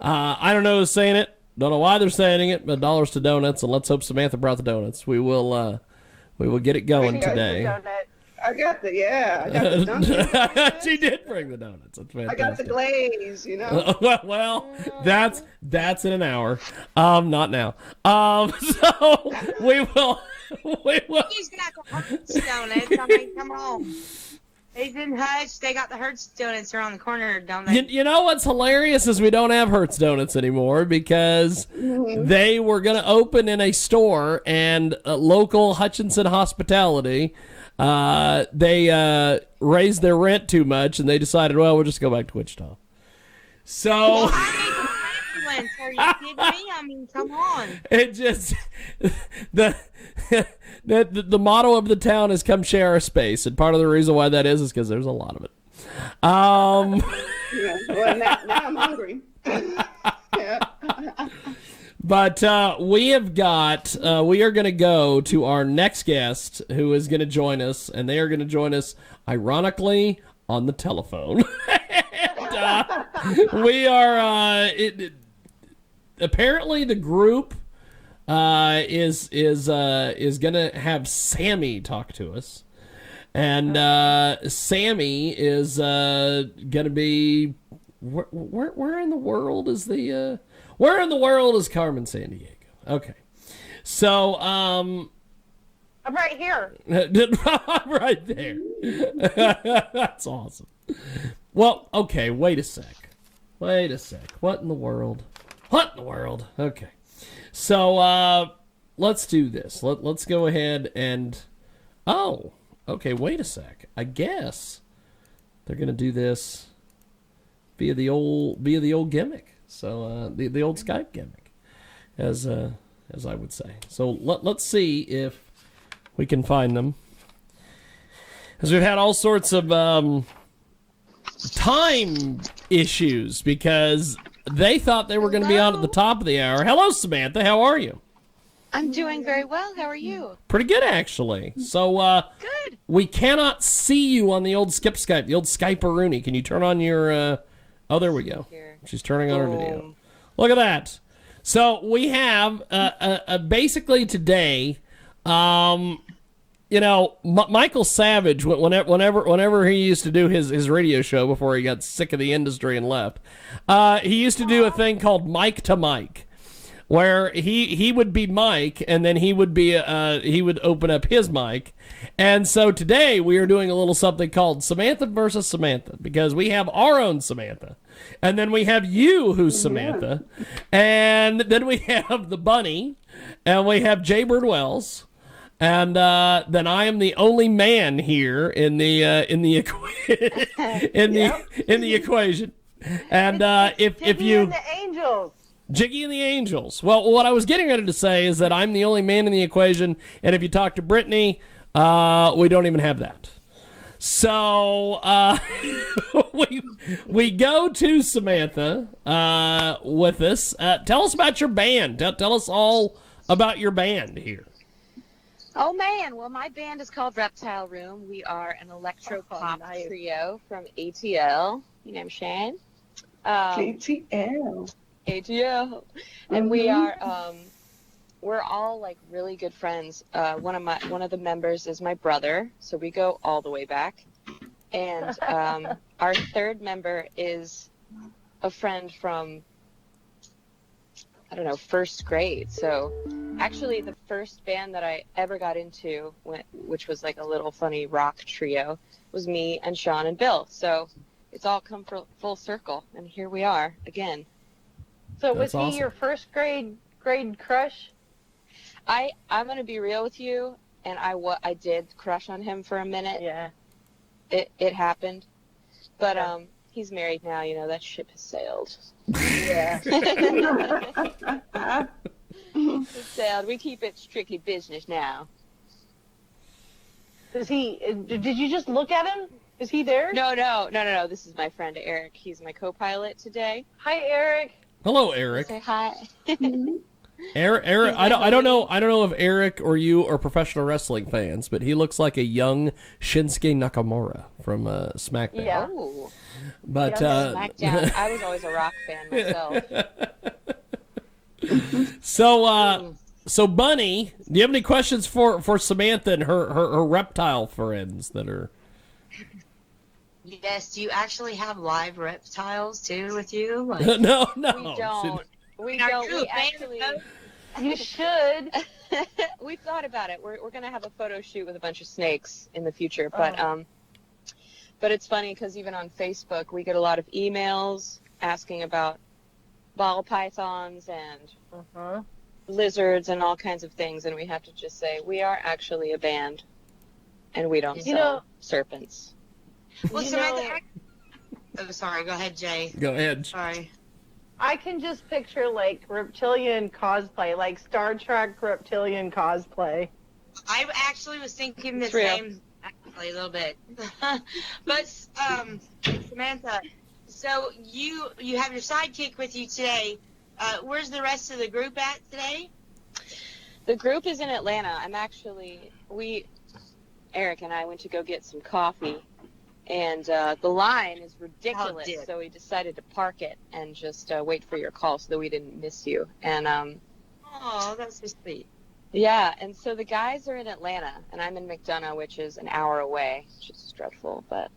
I don't know who's saying it. Don't know why they're saying it, but dollars to donuts, and let's hope Samantha brought the donuts. We will get it going today. I got the donuts. She did bring the donuts. That's fantastic. I got the glaze, well, that's in an hour. Not now. So we will. He's got the Hertz donuts. I mean, come on. He's in Hutch. They got the Hertz donuts around the corner, don't they? You know what's hilarious is we don't have Hertz donuts anymore because they were going to open in a store, and local Hutchinson hospitality, they raised their rent too much, and they decided, well, we'll just go back to Wichita. So well, I need the ambulance. Are you kidding me? I mean, come on. It just the motto of the town is "Come share our space," and part of the reason why that is because there's a lot of it. Yeah, well, now I'm hungry. But we have got, we are going to go to our next guest who is going to join us, and they are going to join us, ironically, on the telephone. And, we are, apparently the group is going to have Sammy talk to us. And Sammy is going to be, where in the world is the... Where in the world is Carmen Sandiego? Okay. So, I'm right here. I'm right there. That's awesome. Well, okay, wait a sec. What in the world? Okay. So, let's do this. Let's go ahead and... Oh, okay, wait a sec. I guess they're going to do this via the old gimmick. So the old Skype gimmick, as I would say. So let's see if we can find them, because we've had all sorts of time issues because they thought they were going to be on at the top of the hour. Hello, Samantha. How are you? I'm doing very well. How are you? Pretty good, actually. So Good. We cannot see you on the old Skype, the old Skype-a-rooney. Can you turn on your? Oh, there we go. She's turning on her video. Look at that. So we have basically today, Michael Savage, whenever he used to do his radio show before he got sick of the industry and left, he used to do a thing called Mike to Mike, where he would be Mike, and then he would open up his mic. And so today we are doing a little something called Samantha versus Samantha, because we have our own Samantha, and then we have you who's Samantha, and then we have the bunny, and we have Jaybird Wells, and then I am the only man here in the equation. And if you and the Angels. Jiggy and the Angels. Well, what I was getting ready to say is that I'm the only man in the equation, and if you talk to Brittany, we don't even have that. So we go to Samantha with us. Tell us about your band. Tell us all about your band here. Oh, man. Well, my band is called Reptile Room. We are an electro-pop trio from ATL. You know what I'm saying? ATL. ATL. And we are, we're all like really good friends. One of the members is my brother, so we go all the way back. And our third member is a friend from, I don't know, first grade. So actually the first band that I ever got into, which was like a little funny rock trio, was me and Sean and Bill. So it's all come full circle, and here we are again. So was That's awesome. he your first grade crush? I'm gonna be real with you, and I did crush on him for a minute. Yeah. It happened, but Yeah. He's married now. You know, that ship has sailed. Yeah. It's sailed. We keep it strictly business now. Did you just look at him? Is he there? No. This is my friend Eric. He's my co-pilot today. Hi, Eric. Hello, Eric. Say hi. Eric, I don't know if Eric or you are professional wrestling fans, but he looks like a young Shinsuke Nakamura from SmackDown. Yeah. Oh, But SmackDown. I was always a Rock fan myself. so Bunny, do you have any questions for Samantha and her reptile friends that are? Yes, do you actually have live reptiles too with you? Like, No. We don't. We Are don't. you We a fan actually. of You should. We've thought about it. We're gonna have a photo shoot with a bunch of snakes in the future, but it's funny because even on Facebook we get a lot of emails asking about ball pythons and lizards and all kinds of things, and we have to just say we are actually a band, and we don't sell serpents. well, Samantha. Oh, sorry. Go ahead, Jay. Go ahead. Sorry. I can just picture like reptilian cosplay, like Star Trek reptilian cosplay. I actually was thinking the It's real. same, actually, a little bit. But Samantha, so you have your sidekick with you today. Where's the rest of the group at today? The group is in Atlanta. Eric and I went to go get some coffee, and the line is ridiculous, dear. so we decided to park it and just wait for your call so that we didn't miss you. And Oh, that's so sweet. yeah, and so the guys are in Atlanta, and I'm in McDonough, which is an hour away, which is dreadful, but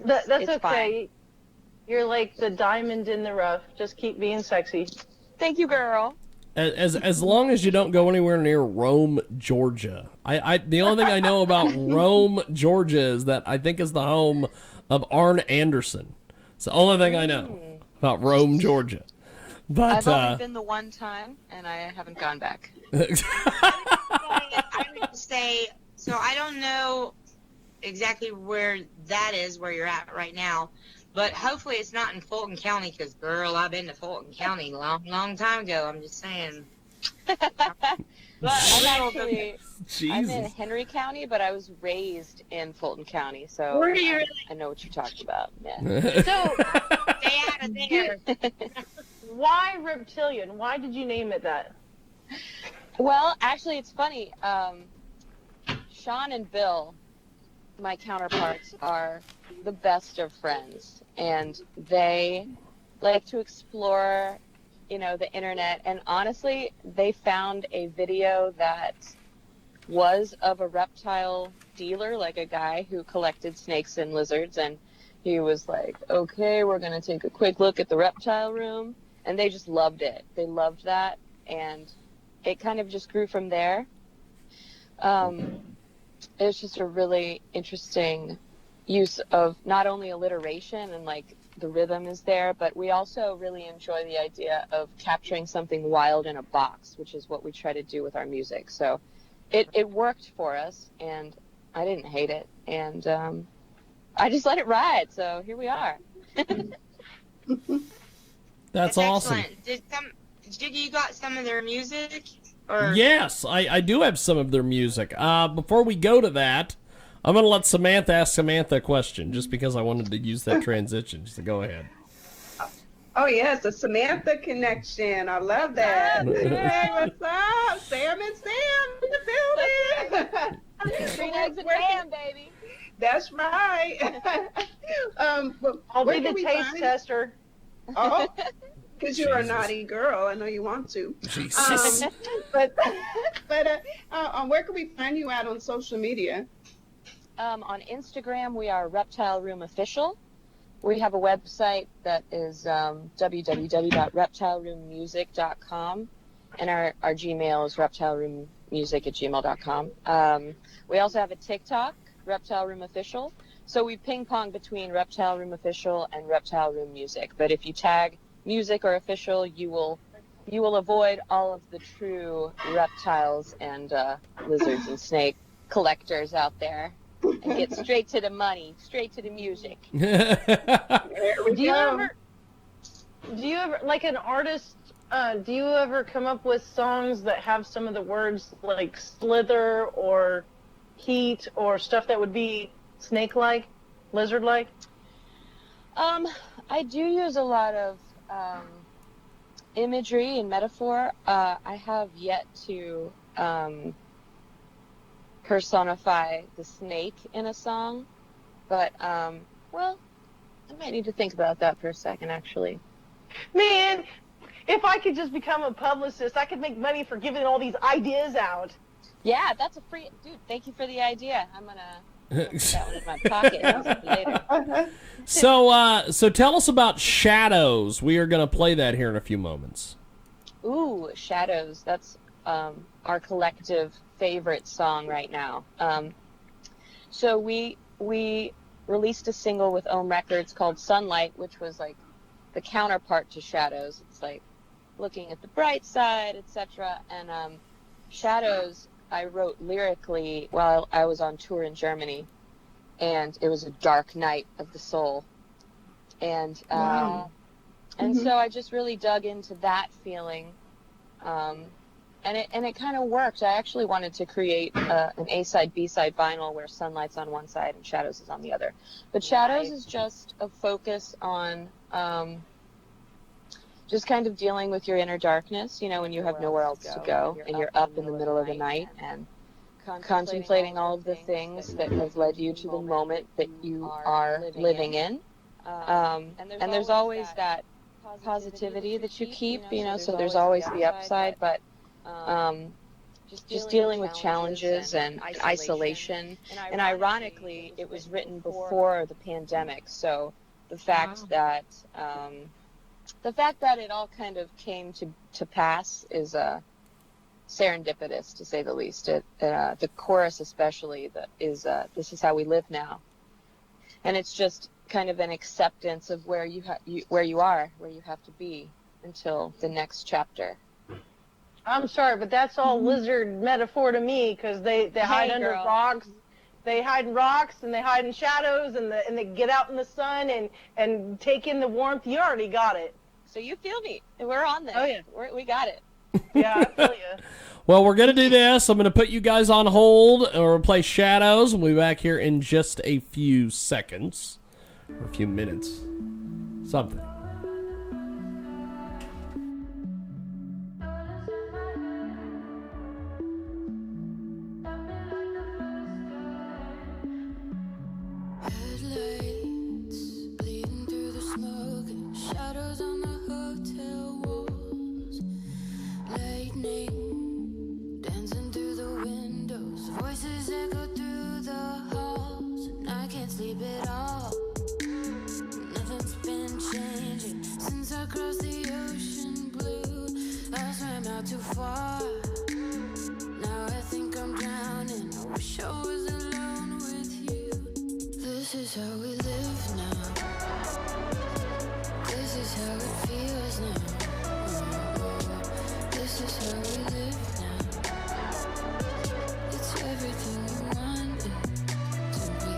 That's it's okay. fine. You're like the diamond in the rough. Just keep being sexy. Thank you, girl. As long as you don't go anywhere near Rome, Georgia. I the only thing I know about Rome, Georgia is that I think is the home of Arn Anderson. It's the only thing I know about Rome, Georgia. But I've only been the one time, and I haven't gone back. I would say, so I don't know exactly where that is, where you're at right now, but hopefully it's not in Fulton County, because, girl, I've been to Fulton County a long time ago. I'm just saying. I'm in Jesus. Henry County, but I was raised in Fulton County, so Where do you really I know what you're talking about. Yeah. So, stay out of there? why reptilian? Why did you name it that? Well, actually, it's funny. Sean and Bill, my counterparts, are the best of friends, and they like to explore, the internet. And honestly, they found a video that was of a reptile dealer, like a guy who collected snakes and lizards, and he was like, okay, we're going to take a quick look at the reptile room. And they just loved it. They loved that, and it kind of just grew from there. It's just a really interesting use of not only alliteration and like the rhythm is there, but we also really enjoy the idea of capturing something wild in a box, which is what we try to do with our music. So it worked for us, and I didn't hate it, and I just let it ride. So here we are. That's awesome. Excellent. Did you got some of their music? Or Yes, I do have some of their music. Before we go to that, I'm going to let Samantha ask Samantha a question, just because I wanted to use that transition. So go ahead. Oh, yes, the Samantha connection. I love that. Hey, what's up? Sam and Sam in the building. Green eggs and ham, baby. That's right. I'll where be the can we taste find- tester. Oh, because you're a Jesus. naughty girl. I know you want to. Jesus. But where can we find you at on social media? On Instagram, we are Reptile Room Official. We have a website that is www.reptileroommusic.com, and our Gmail is reptileroommusic@gmail.com. We also have a TikTok, Reptile Room Official. So we ping pong between Reptile Room Official and Reptile Room Music. But if you tag music or official, you will avoid all of the true reptiles and lizards and snake collectors out there, and get straight to the money, straight to the music. There we Do you go. ever, like an artist, do you ever come up with songs that have some of the words like slither or heat or stuff that would be snake-like, lizard-like? I do use a lot of imagery and metaphor, I have yet to personify the snake in a song, but well, I might need to think about that for a second, actually. Man, if I could just become a publicist, I could make money for giving all these ideas out. Yeah, that's a free dude. Thank you for the idea. I'm gonna put that one in my pocket later. So tell us about Shadows. We are going to play that here in a few moments. Ooh, Shadows. That's our collective favorite song right now. So we released a single with Ohm Records called Sunlight, which was like the counterpart to Shadows. It's like looking at the bright side, etc. And Shadows, I wrote lyrically while I was on tour in Germany, and it was a dark night of the soul. And Wow. and so I just really dug into that feeling, and it kind of worked. I actually wanted to create an A-side, B-side vinyl where Sunlight's on one side and Shadows is on the other. But Shadows is just a focus on just kind of dealing with your inner darkness, you know, when you have nowhere else to go and you're up in the middle of the night and contemplating all of the things that have led you to the moment that you are living in. And there's always that positivity that you keep, you know, so there's always the upside, but just dealing with challenges and isolation. And ironically, it was written before the pandemic, so the fact that it all kind of came to pass is serendipitous, to say the least. The chorus especially is "This is how we live now," and it's just kind of an acceptance of where you have to be until the next chapter. I'm sorry, but that's all lizard metaphor to me, because they hide under girl. rocks. They hide in rocks and they hide in shadows, and they get out in the sun and take in the warmth. You already got it. So you feel me? We're on this. Oh, yeah. We got it. Yeah, I feel you. Well, we're going to do this. I'm going to put you guys on hold, or we'll play Shadows. We'll be back here in just a few seconds. Or a few minutes. Something. Headlights bleeding through the smoke, shadows on the hotel walls, lightning dancing through the windows, voices echo through the halls, and I can't sleep at all. Nothing's been changing since I crossed the ocean blue. I swam out too far, now I think I'm drowning. I wish I was alone with you. This is how we live now. This is how it feels now. This is how we live now. It's everything you want it to be.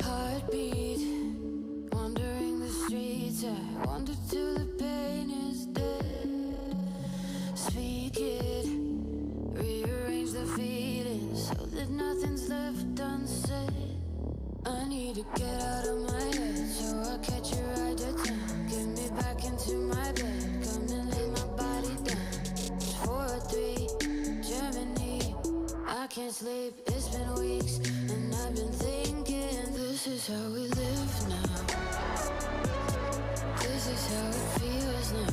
Heartbeat, wandering the streets. I wander till the pain is dead. Speak it, rearrange the feelings so that nothing's left unsaid. I need to get out of my head so I catch a ride to town. Get me back into my bed, come and lay my body down. 403, Germany. I can't sleep, it's been weeks, and I've been thinking. This is how we live now. This is how it feels now.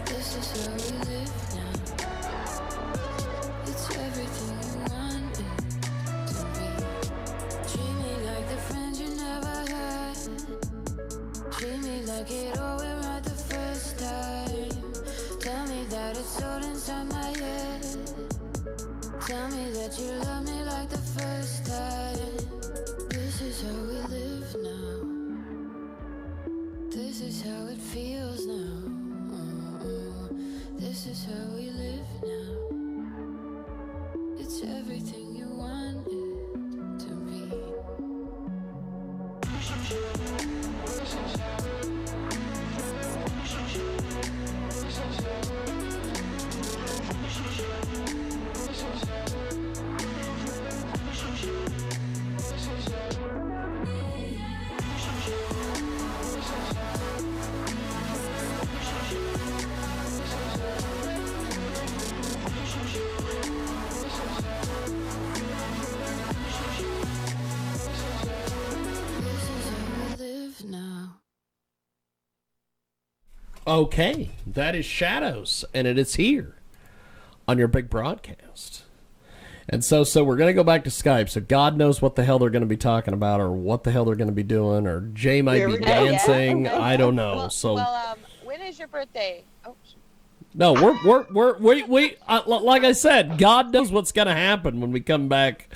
This is how we live now. It's everything you want it to be. Treat me like the friends you never had. Treat me like it all went right the first time. Tell me that it's all inside my head. Tell me that you love me like the first time. This is how we live now. This is how it feels now. This is how we live now. It's everything you want it to be. Okay, that is Shadows, and it is here on your big broadcast. And so we're going to go back to Skype. So God knows what the hell they're going to be talking about, or what the hell they're going to be doing, or Jay might There be we go. dancing. Yeah. I don't know. When is your birthday? Oh, No, we like I said, God knows what's going to happen when we come back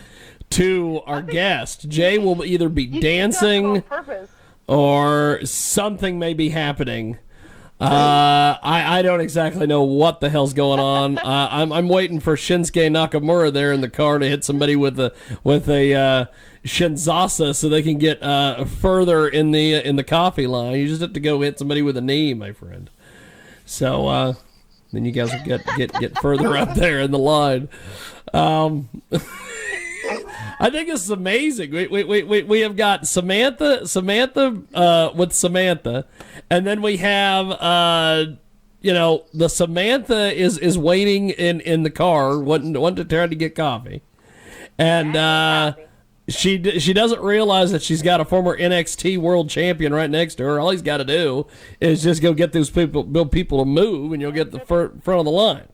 to our guest. Jay will either be You dancing on purpose. or something may be happening. I don't exactly know what the hell's going on. I'm waiting for Shinsuke Nakamura there in the car to hit somebody with a Shinzasa so they can get further in the coffee line. You just have to go hit somebody with a knee, my friend. So then you guys will get further up there in the line. I think this is amazing. We have got Samantha with Samantha, and then we have the Samantha is waiting in the car, wanting to try to get coffee, and she doesn't realize that she's got a former NXT World Champion right next to her. All he's got to do is just go get those people to move, and you'll get the front of the line.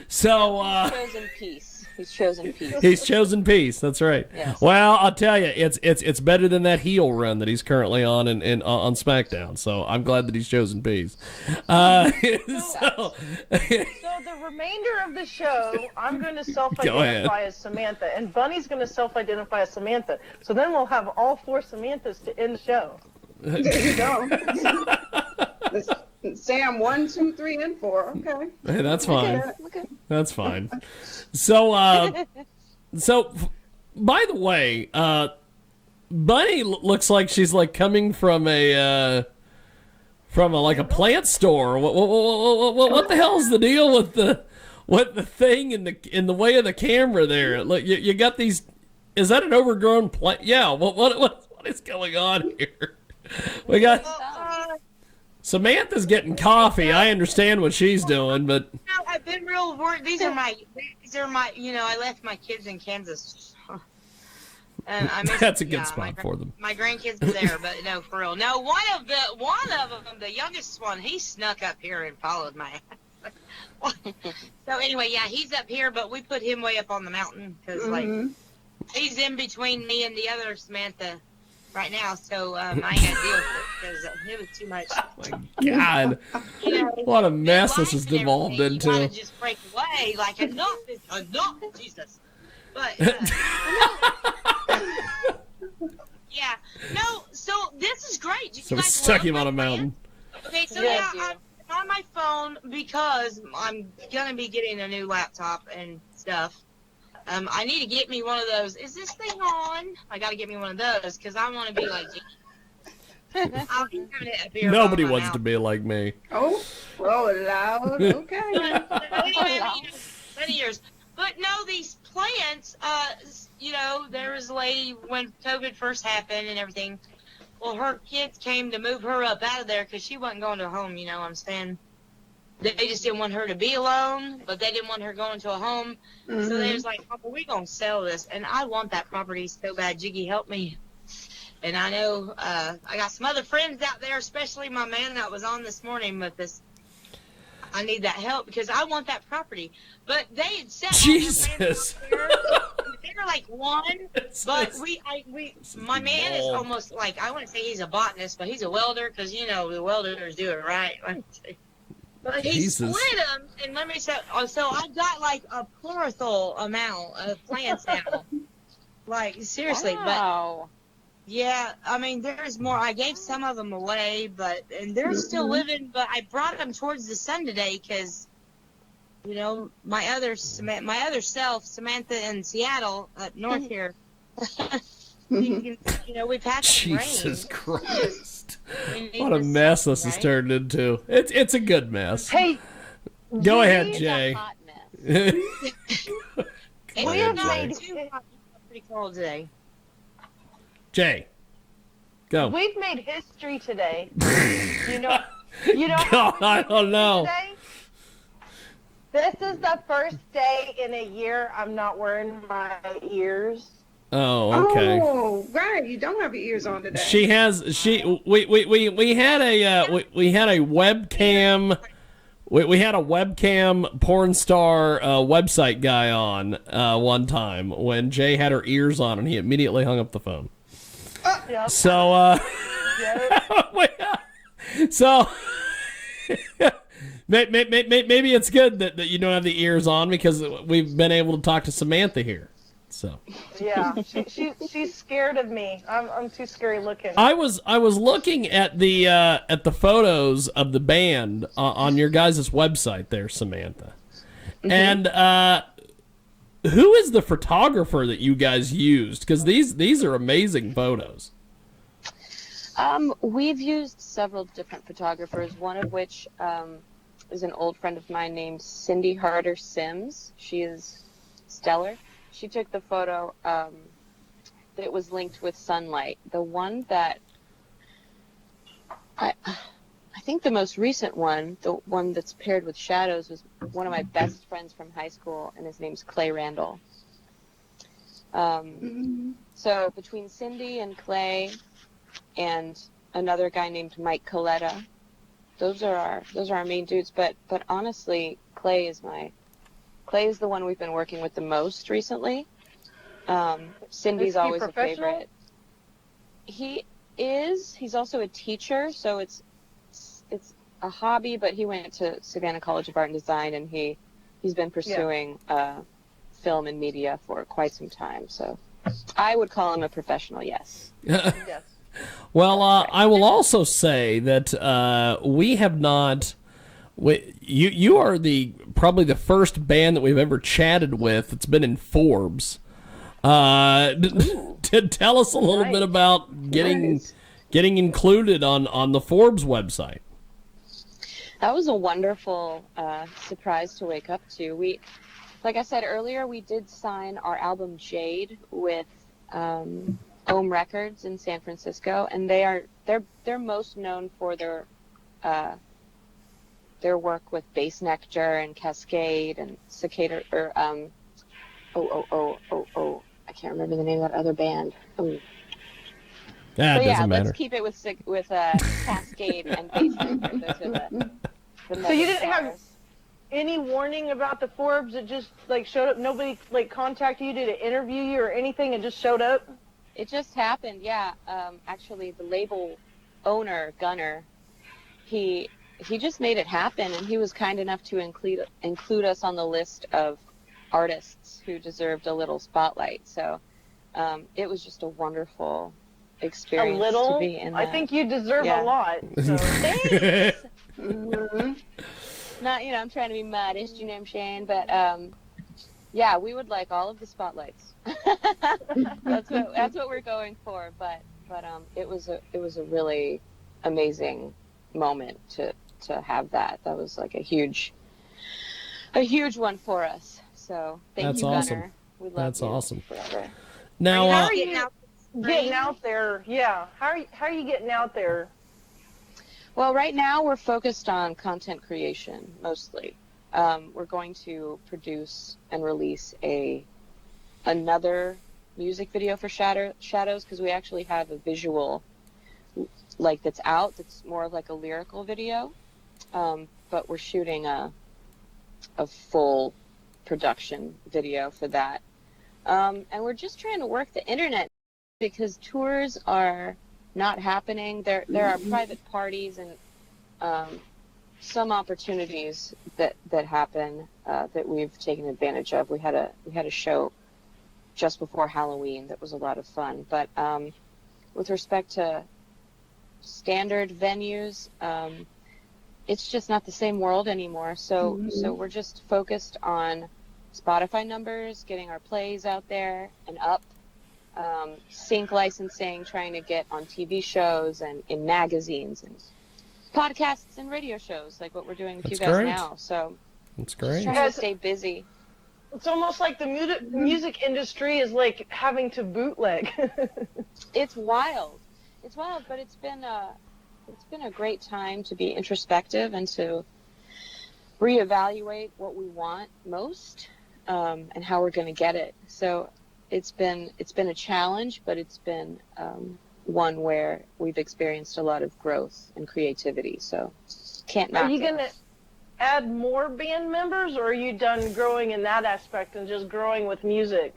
So chosen peace. He's chosen peace. He's chosen peace. That's right. Yes. Well, I'll tell you, it's better than that heel run that he's currently on on SmackDown. So I'm glad that he's chosen peace. So the remainder of the show, I'm going to self-identify as Samantha, and Bunny's going to self-identify as Samantha. So then we'll have all 4 Samanthas to end the show. There you go. Sam, 1, 2, 3, and 4. Okay. Hey, that's fine. Okay. That's fine. So, by the way, Bunny looks like she's like coming from a plant store. What the hell is the deal with the thing in the way of the camera there? Look, you got these. Is that an overgrown plant? Yeah. What is going on here? We got. Samantha's getting coffee. I understand what she's doing, but No, I've been real worried. These are my. I left my kids in Kansas. That's a good spot for them. My grandkids are there, but no, for real. No, one of them, the youngest one, he snuck up here and followed my ass. So anyway, yeah, he's up here, but we put him way up on the mountain because like he's in between me and the other Samantha right now, so I ain't gonna deal with it because it was too much. Oh my God, what a mess this has devolved into. You want to just break away, like enough, Jesus. But yeah, no. So this is great. So we stuck him on a mountain. Okay, so Yeah, I'm on my phone because I'm gonna be getting a new laptop and stuff. I need to get me one of those. Is this thing on? I gotta get me one of those because I want to be like I'll be having it up here Nobody by my wants mouth. to be like me. Oh, loud. Okay. Many years. But no, these plants, there was a lady when COVID first happened and everything. Well, her kids came to move her up out of there because she wasn't going to a home, you know what I'm saying? They just didn't want her to be alone, but they didn't want her going to a home. So they was like, Papa, we're going to sell this. And I want that property so bad. Jiggy, help me. And I know I got some other friends out there, especially my man that was on this morning with this. I need that help because I want that property. But they had set Jesus. they were like one, but my man is almost like, I wouldn't say he's a botanist, but he's a welder because, the welders do it right. But he Jesus. split them, and let me say, so I got like a plethora amount of plants now. Like, seriously, Wow. but yeah, I mean, there's more. I gave some of them away, and they're still living, but I brought them towards the sun today because, my other self, Samantha in Seattle, up north here, we've had some rain. Jesus Christ. What a mess this has turned into. It's a good mess. Hey, Go ahead, It's a Jay. hot mess. Go ahead, Jay. Too hot, pretty cold today. Jay, go. we've made history today. You know God, I don't know. today? This is the first day in a year I'm not wearing my ears. Oh, okay. Oh, right. You don't have your ears on today. She has we had we had a webcam. We had a webcam porn star website guy on one time when Jay had her ears on and he immediately hung up the phone. Yep. So Yep. so maybe it's good that you don't have the ears on because we've been able to talk to Samantha here. So Yeah. She's scared of me. I'm too scary looking. I was looking at the photos of the band on your guys' website there, Samantha. And who is the photographer that you guys used? Because these are amazing photos. We've used several different photographers, one of which is an old friend of mine named Cindy Harder Sims. She is stellar. She took the photo that was linked with sunlight. The one that I think the most recent one, the one that's paired with shadows, was one of my best friends from high school, and his name's Clay Randall. So between Cindy and Clay and another guy named Mike Coletta, those are our main dudes. But honestly, Clay is the one we've been working with the most recently. Cindy's Is he always a professional? favorite. He's also a teacher, so it's a hobby, but he went to Savannah College of Art and Design, and he's been pursuing film and media for quite some time. So I would call him a professional, yes. Yes. Well, I will also say that we have not. You are probably the first band that we've ever chatted with that's been in Forbes. To tell us a little bit about getting included on the Forbes website. That was a wonderful surprise to wake up to. Like I said earlier, we did sign our album Jade with Ohm Records in San Francisco, and they're most known for their work with Bass Nectar and Cascade and Cicada, or I can't remember the name of that other band. It So yeah, doesn't matter. let's keep it with Cascade and Bass Nectar. Those are the So you didn't have megastars. any warning about the Forbes? It just like showed up. Nobody like contacted you, did an interview you or anything? It just showed up. It just happened, yeah. Actually, the label owner, Gunner, he just made it happen, and he was kind enough to include us on the list of artists who deserved a little spotlight. So it was just a wonderful experience to be in that. I think you deserve Yeah. a lot. So. Thanks. Not, I'm trying to be modest, you know what I'm saying? But yeah, we would like all of the spotlights. That's what we're going for. But it was a really amazing moment to have that. That was like a huge one for us. So thank That's you, awesome. Gunner. We love That's you awesome. forever. Now, How are Getting you out getting out there? Yeah. How are you getting out there? Well, right now we're focused on content creation mostly. We're going to produce and release another music video for Shadows, because we actually have a visual that's out. That's more of like a lyrical video, but we're shooting a full production video for that, and we're just trying to work the internet because tours are not happening. There are private parties and some opportunities that happen that we've taken advantage of. We had a show just before Halloween that was a lot of fun. But with respect to standard venues, it's just not the same world anymore. So we're just focused on Spotify numbers, getting our plays out there and up. Sync licensing, trying to get on TV shows and in magazines and podcasts and radio shows like what we're doing with you guys great. now. So that's just great. trying to stay busy. It's almost like the music industry is like having to bootleg. It's wild, but it's been a great time to be introspective and to reevaluate what we want most, and how we're going to get it. So it's been a challenge, but it's been one where we've experienced a lot of growth and creativity. So can't knock Are you it. gonna add more band members, or are you done growing in that aspect and just growing with music?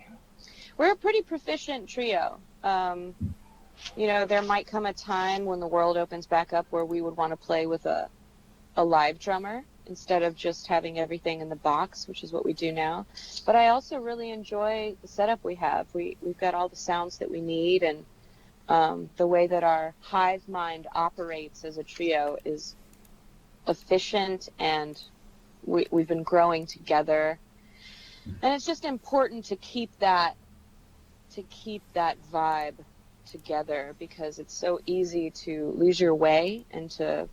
We're a pretty proficient trio. There might come a time when the world opens back up where we would want to play with a live drummer instead of just having everything in the box, which is what we do now. But I also really enjoy the setup we have. We've got all the sounds that we need, and the way that our hive mind operates as a trio is efficient, and we've been growing together. And it's just important to keep that vibe together, because it's so easy to lose your way and to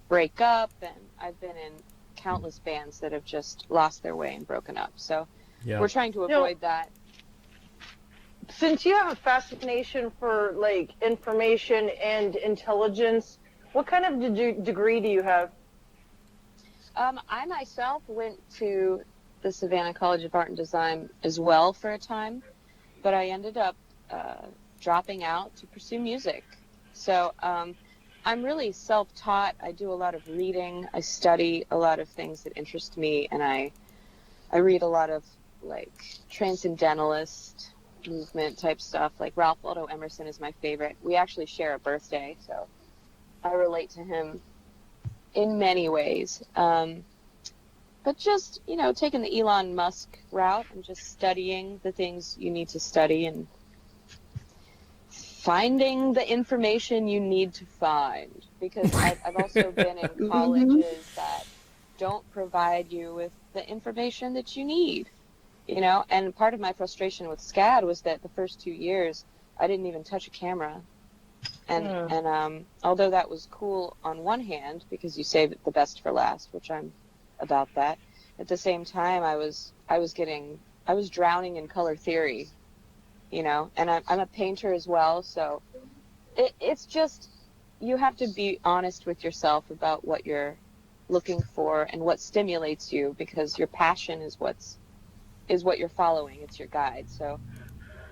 break up. And I've been in countless bands that have just lost their way and broken up. So we're trying to avoid that. Since you have a fascination for like information and intelligence, what kind of degree do you have? I myself went to the Savannah College of Art and Design as well for a time, but I ended up dropping out to pursue music. So I'm really self-taught. I do a lot of reading. I study a lot of things that interest me, and I read a lot of like transcendentalist movement type stuff. Like Ralph Waldo Emerson is my favorite. We actually share a birthday, so I relate to him in many ways. But just, taking the Elon Musk route and just studying the things you need to study and finding the information you need to find. Because I've also been in colleges that don't provide you with the information that you need, And part of my frustration with SCAD was that the first 2 years, I didn't even touch a camera. And although that was cool on one hand, because you save the best for last, which I'm about that, at the same time I was drowning in color theory, and I'm a painter as well. So it's just, you have to be honest with yourself about what you're looking for and what stimulates you, because your passion is what you're following. It's your guide. So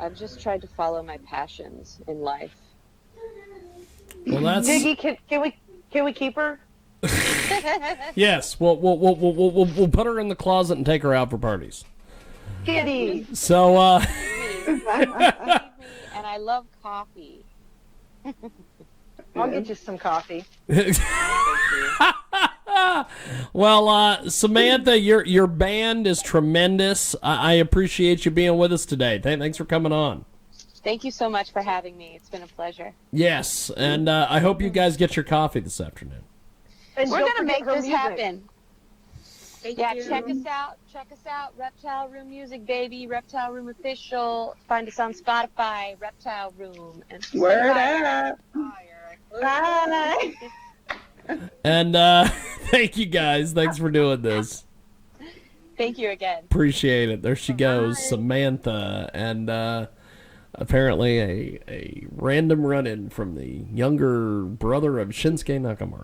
I've just tried to follow my passions in life. Well, that's Jiggy, can we keep her? yes. We'll put her in the closet and take her out for parties. Kitty. So And I love coffee. I'll get you some coffee. Well, Samantha, your band is tremendous. I appreciate you being with us today. Thanks for coming on. Thank you so much for having me. It's been a pleasure. Yes, and I hope you guys get your coffee this afternoon. And we're don't gonna forget make her this music. happen. Thank Yeah, you. check us out. Reptile Room Music, baby. Reptile Room Official. Find us on Spotify. Reptile Room. And Word up. Bye. And thank you guys. Thanks for doing this. Thank you again. Appreciate it. There she goes, Samantha, and apparently a random run-in from the younger brother of Shinsuke Nakamura.